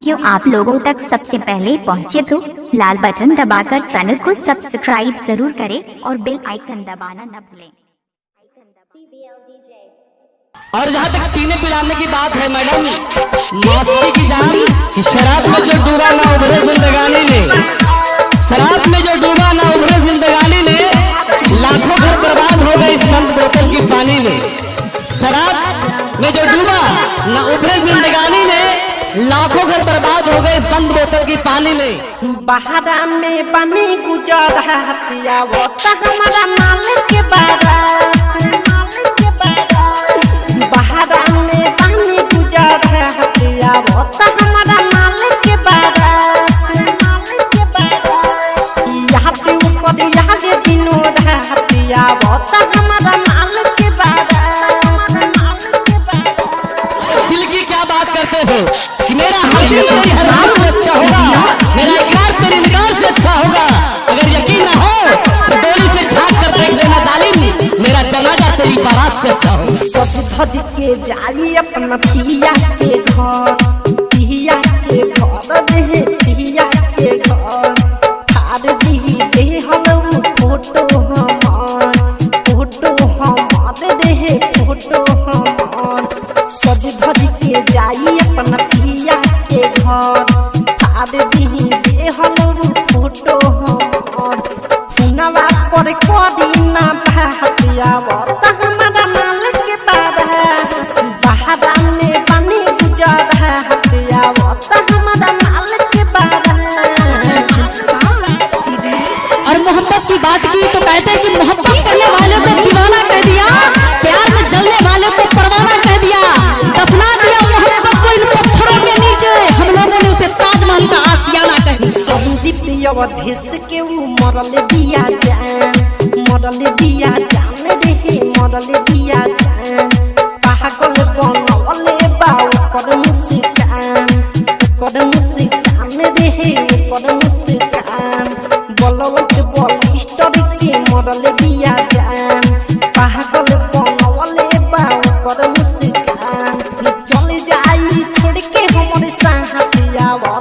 जो आप लोगों तक सबसे पहले पहुंचे तो लाल बटन दबाकर चैनल को सब्सक्राइब जरूर करें और बेल आइकन दबाना न भूलें। और जहाँ तक पीने पिलाने की बात है मैडम, मस्ती की जान शराब में जो डूबा ना उभरे जिंदगानी ने, शराब में जो डूबा ना उभरे जिंदगानी ने, लाखों घर बर्बाद हो गए इस बंद बोतल की पानी में। शराब में जो डूबा ना उभरे जिंदगानी ने, लाखों घर बर्बाद हो गए इस बंद बोतल की पानी में। बहारा में बनी गुजर हतिया वो हमारा मालिक के बारात, बहारा में बनी गुजर हतिया वो हमारा मालिक के बारात, यहाँ पे ऊपर यहाँ के दिनों हतिया वो हमारा मालिक के बारात। दिल की क्या बात करते हो कि मेरा हर दिल तेरी हर रात से अच्छा होगा, मेरा इकरार तेरे इनकार से अच्छा होगा। अगर यकीन ना हो तो डोली से झांक कर देख लेना जालिम, मेरा जनाजा तेरी बारात से अच्छा होगा। सब धज के जाई अपना पिया के घर, पिया के घर दे पिया के घर, थार दी दे हम फोटो हमार, फोटो हमार दे फोटो हमार। सज धज के जाई अपना पिया के घर, थार दी दे हम फोटो हमार। फुनवा पर करी ना बहतिया वो हमारा मालिक के बारात, बहारा में बनी गुजर हतिया वो हमारा मालिक के बारात। और मोहब्बत की बात की तो कहते हैं कि मोहब्बत करने वाले को दीवाना कह दिया, प्यार में जलने वाले को परवाना कह दिया, दफना दिया मोहब्बत को इन पत्थरों के नीचे, हम लोगों ने उसे ताजमहल का आशियाना कह दिया। संदीप अवधेश के वो मरल दिया जान, मरल दिया जान रे मरल दिया जान। पागल बनवले बाऊ कर मुस्कान, कर मुस्कान रे कर मुस्कान। बलवंत बलिस्टर के मरल दिया जान, पागल बनवले बाऊ कर मुस्कान। चल जाई छोड़ के हमारे साथ आवा